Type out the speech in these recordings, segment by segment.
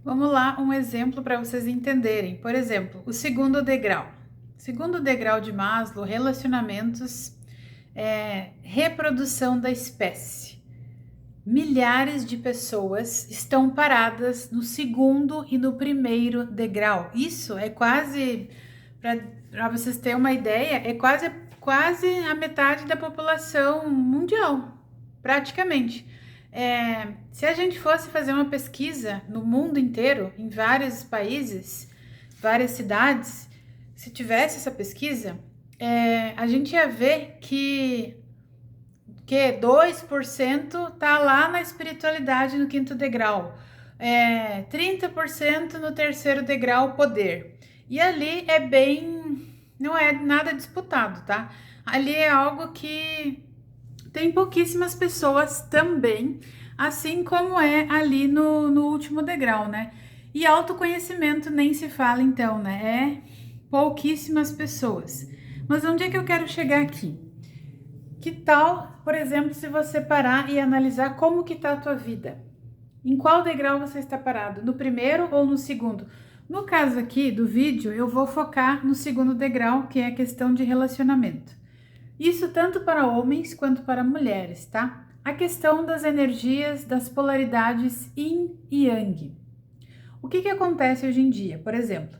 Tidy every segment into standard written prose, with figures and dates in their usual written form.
Vamos lá, um exemplo para vocês entenderem. Por exemplo, o segundo degrau. Segundo degrau de Maslow, relacionamentos, reprodução da espécie. Milhares de pessoas estão paradas no segundo e no primeiro degrau. Isso é quase, para vocês terem uma ideia, é quase a metade da população mundial, praticamente. Se a gente fosse fazer uma pesquisa no mundo inteiro, em vários países, várias cidades, se tivesse essa pesquisa, a gente ia ver que 2% tá lá na espiritualidade no quinto degrau, 30% no terceiro degrau, poder. E ali não é nada disputado, tá? Ali é algo que tem pouquíssimas pessoas também, assim como é ali no último degrau, né? E autoconhecimento nem se fala então, né? É pouquíssimas pessoas. Mas onde é que eu quero chegar aqui? Que tal, por exemplo, se você parar e analisar como que tá a tua vida? Em qual degrau você está parado? No primeiro ou no segundo? No caso aqui do vídeo, eu vou focar no segundo degrau, que é a questão de relacionamento. Isso tanto para homens quanto para mulheres, tá? A questão das energias, das polaridades yin e yang. O que acontece hoje em dia? Por exemplo,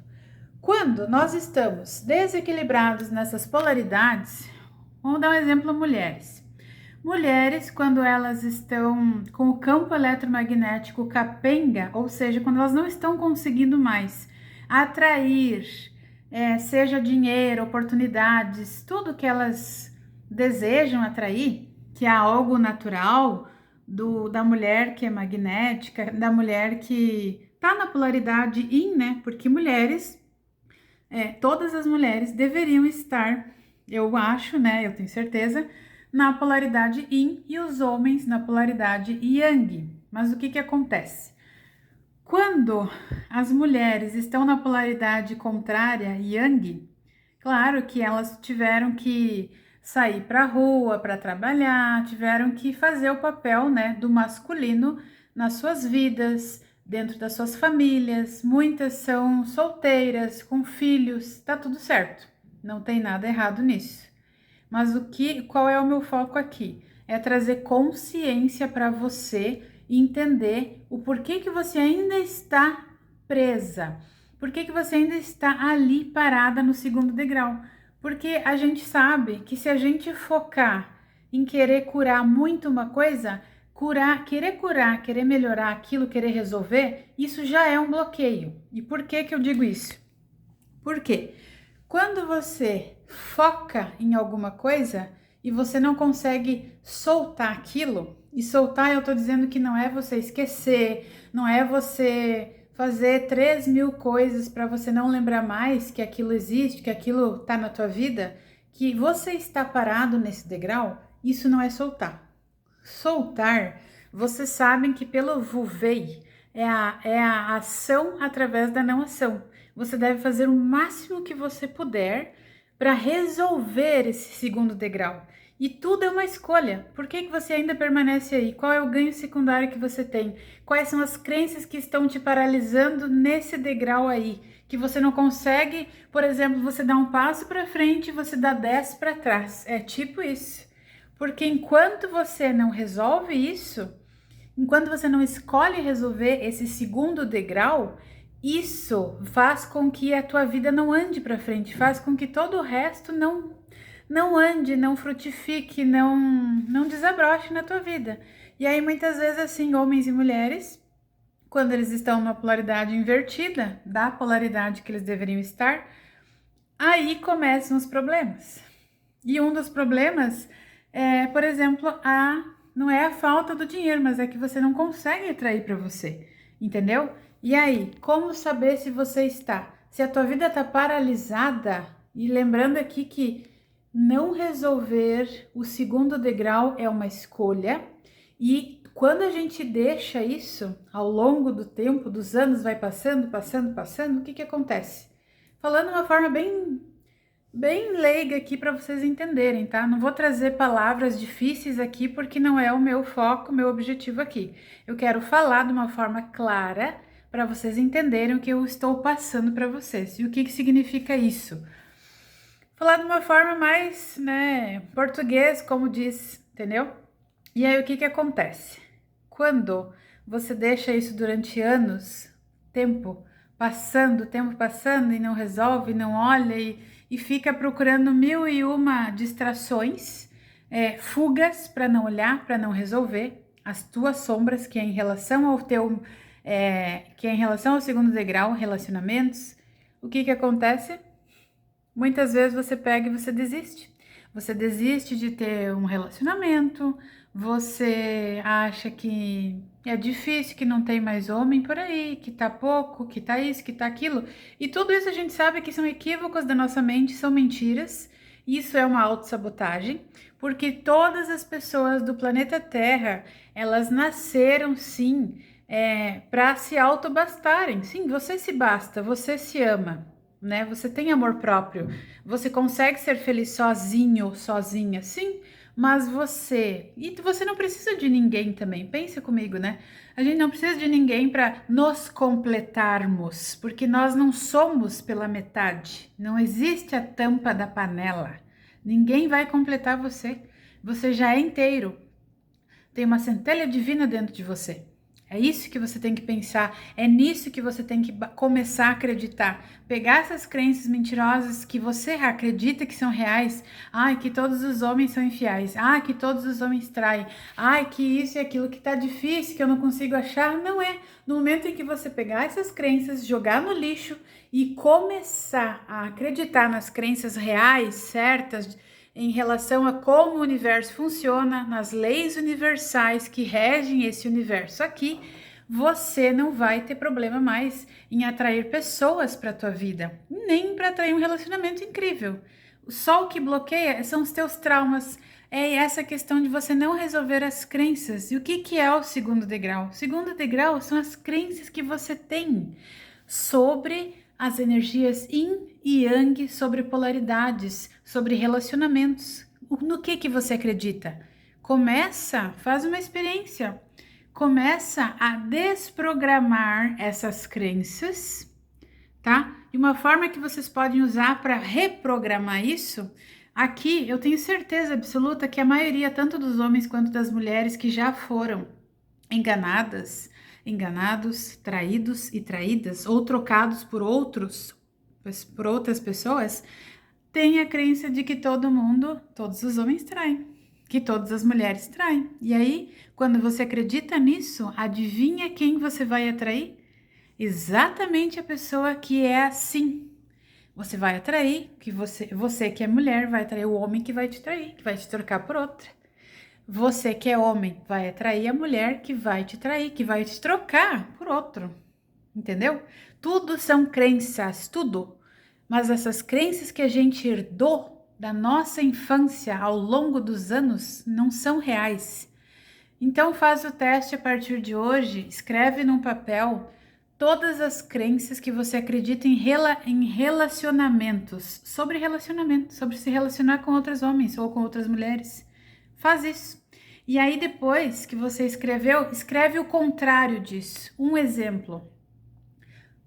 quando nós estamos desequilibrados nessas polaridades, vamos dar um exemplo: mulheres. Mulheres, quando elas estão com o campo eletromagnético capenga, ou seja, quando elas não estão conseguindo mais atrair, seja dinheiro, oportunidades, tudo que elas desejam atrair, que é algo natural da mulher que é magnética, da mulher que tá na polaridade yin, né? Porque mulheres, todas as mulheres deveriam estar, eu acho, né? Eu tenho certeza, na polaridade yin e os homens na polaridade yang. Mas o que acontece? Quando as mulheres estão na polaridade contrária, yang, claro que elas tiveram que sair para a rua para trabalhar, tiveram que fazer o papel, né, do masculino nas suas vidas, dentro das suas famílias. Muitas são solteiras, com filhos, tá tudo certo, não tem nada errado nisso. Mas qual é o meu foco aqui? É trazer consciência para você e entender o porquê que você ainda está presa. Por que você ainda está ali parada no segundo degrau? Porque a gente sabe que se a gente focar em querer curar muito uma coisa, querer melhorar aquilo, querer resolver, isso já é um bloqueio. E por que eu digo isso? Porque quando você foca em alguma coisa e você não consegue soltar aquilo, e soltar eu tô dizendo que não é você esquecer, não é você fazer 3.000 coisas para você não lembrar mais que aquilo existe, que aquilo tá na tua vida, que você está parado nesse degrau, isso não é soltar. Soltar, vocês sabem que pelo Wu-Wei é a ação através da não ação. Você deve fazer o máximo que você puder para resolver esse segundo degrau. E tudo é uma escolha. Por que você ainda permanece aí? Qual é o ganho secundário que você tem? Quais são as crenças que estão te paralisando nesse degrau aí? Que você não consegue, por exemplo, você dá um passo para frente e você dá 10 para trás. É tipo isso. Porque enquanto você não resolve isso, enquanto você não escolhe resolver esse segundo degrau, isso faz com que a tua vida não ande para frente, faz com que todo o resto não ande, não frutifique, não desabroche na tua vida. E aí muitas vezes assim, homens e mulheres, quando eles estão numa polaridade invertida da polaridade que eles deveriam estar, aí começam os problemas. E um dos problemas é, por exemplo, não é a falta do dinheiro, mas é que você não consegue atrair para você, entendeu? E aí, como saber se você está? Se a tua vida está paralisada, e lembrando aqui que não resolver o segundo degrau é uma escolha, e quando a gente deixa isso ao longo do tempo, dos anos, vai passando, o que acontece? Falando de uma forma bem leiga aqui para vocês entenderem, tá? Não vou trazer palavras difíceis aqui porque não é o meu foco, o meu objetivo aqui. Eu quero falar de uma forma clara para vocês entenderem o que eu estou passando para vocês. E o que que significa isso? Falar de uma forma mais, né, português, como diz, entendeu? E aí o que que acontece? Quando você deixa isso durante anos, tempo passando e não resolve, não olha e fica procurando mil e uma distrações, fugas para não olhar, para não resolver as tuas sombras, que é em relação ao teu, que é em relação ao segundo degrau, relacionamentos. O que que acontece? Muitas vezes você pega e você desiste. Você desiste de ter um relacionamento, você acha que é difícil, que não tem mais homem por aí, que tá pouco, que tá isso, que tá aquilo. E tudo isso a gente sabe que são equívocos da nossa mente, são mentiras. Isso é uma autossabotagem, porque todas as pessoas do planeta Terra, elas nasceram sim, para se autobastarem. Sim, você se basta, você se ama, né? Você tem amor próprio, você consegue ser feliz sozinho, sozinha, sim, mas você não precisa de ninguém também. Pensa comigo, né? A gente não precisa de ninguém para nos completarmos, porque nós não somos pela metade. Não existe a tampa da panela. Ninguém vai completar você. Você já é inteiro. Tem uma centelha divina dentro de você. É isso que você tem que pensar, é nisso que você tem que começar a acreditar. Pegar essas crenças mentirosas que você acredita que são reais. Ai, que todos os homens são infiéis. Ai, que todos os homens traem. Ai, que isso e aquilo que tá difícil, que eu não consigo achar. Não é. No momento em que você pegar essas crenças, jogar no lixo e começar a acreditar nas crenças reais, certas, em relação a como o universo funciona, nas leis universais que regem esse universo aqui, você não vai ter problema mais em atrair pessoas para a tua vida, nem para atrair um relacionamento incrível. Só o que bloqueia são os teus traumas, é essa questão de você não resolver as crenças. E o que que é o segundo degrau? O segundo degrau são as crenças que você tem sobre as energias yin e yang, sobre polaridades, sobre relacionamentos. No que você acredita? Faz uma experiência. Começa a desprogramar essas crenças, tá? E uma forma que vocês podem usar para reprogramar isso, aqui eu tenho certeza absoluta que a maioria, tanto dos homens quanto das mulheres que já foram enganadas, enganados, traídos e traídas, ou trocados por outras pessoas, tem a crença de que todos os homens traem, que todas as mulheres traem. E aí, quando você acredita nisso, adivinha quem você vai atrair? Exatamente a pessoa que é assim. Você vai atrair, você que é mulher, vai atrair o homem que vai te trair, que vai te trocar por outra. Você que é homem vai atrair a mulher que vai te trair, que vai te trocar por outro. Entendeu? Tudo são crenças, tudo. Mas essas crenças que a gente herdou da nossa infância ao longo dos anos não são reais. Então faz o teste a partir de hoje, escreve num papel todas as crenças que você acredita em relacionamentos, sobre se relacionar com outros homens ou com outras mulheres. Faz isso. E aí depois que você escreveu, escreve o contrário disso. Um exemplo.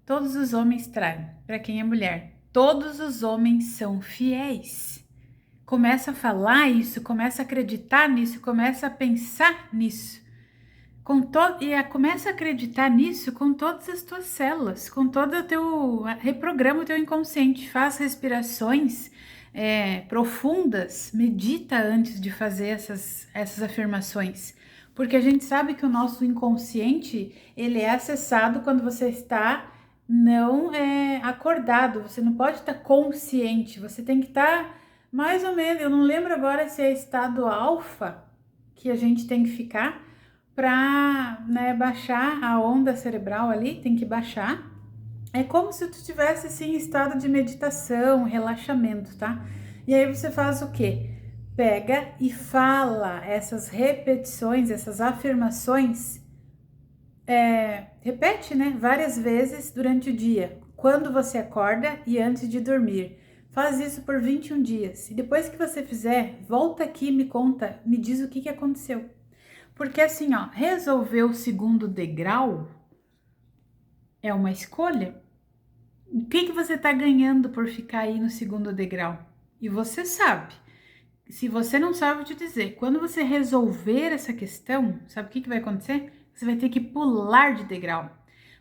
Todos os homens traem, para quem é mulher. Todos os homens são fiéis. Começa a falar isso, começa a acreditar nisso, começa a pensar nisso. Começa a acreditar nisso com todas as tuas células, com todo o teu... Reprograma o teu inconsciente, faz respirações profundas, medita antes de fazer essas afirmações. Porque a gente sabe que o nosso inconsciente, ele é acessado quando você está não acordado, você não pode estar consciente, você tem que estar mais ou menos, eu não lembro agora se é estado alfa que a gente tem que ficar para, né, baixar a onda cerebral ali, tem que baixar. É como se tu estivesse assim em estado de meditação, relaxamento, tá? E aí você faz o quê? Pega e fala essas repetições, essas afirmações, repete, né, várias vezes durante o dia, quando você acorda e antes de dormir. Faz isso por 21 dias. E depois que você fizer, volta aqui e me conta, me diz o que aconteceu. Porque assim, ó, resolver o segundo degrau É uma escolha. O que você está ganhando por ficar aí no segundo degrau? E você sabe. Se você não sabe, eu vou te dizer. Quando você resolver essa questão, sabe o que vai acontecer? Você vai ter que pular de degrau.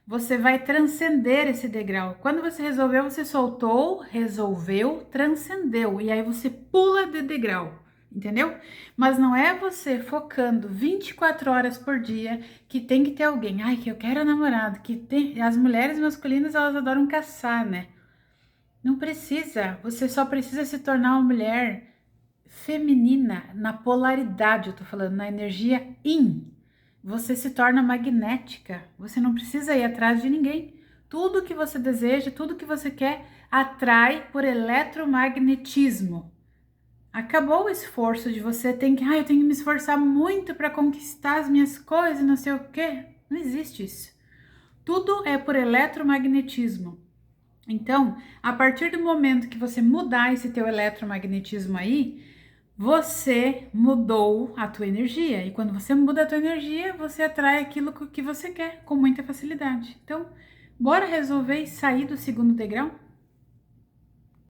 Você vai transcender esse degrau. Quando você resolveu, você soltou, resolveu, transcendeu. E aí você pula de degrau. Entendeu? Mas não é você focando 24 horas por dia que tem que ter alguém. Ai, que eu quero namorado. Que tem... As mulheres masculinas, elas adoram caçar, né? Não precisa. Você só precisa se tornar uma mulher feminina na polaridade, eu tô falando, na energia yin. Você se torna magnética. Você não precisa ir atrás de ninguém. Tudo que você deseja, tudo que você quer, atrai por eletromagnetismo. Acabou o esforço de você ter que, eu tenho que me esforçar muito para conquistar as minhas coisas, não sei o quê. Não existe isso. Tudo é por eletromagnetismo. Então, a partir do momento que você mudar esse teu eletromagnetismo aí, você mudou a tua energia. E quando você muda a tua energia, você atrai aquilo que você quer com muita facilidade. Então, bora resolver e sair do segundo degrau?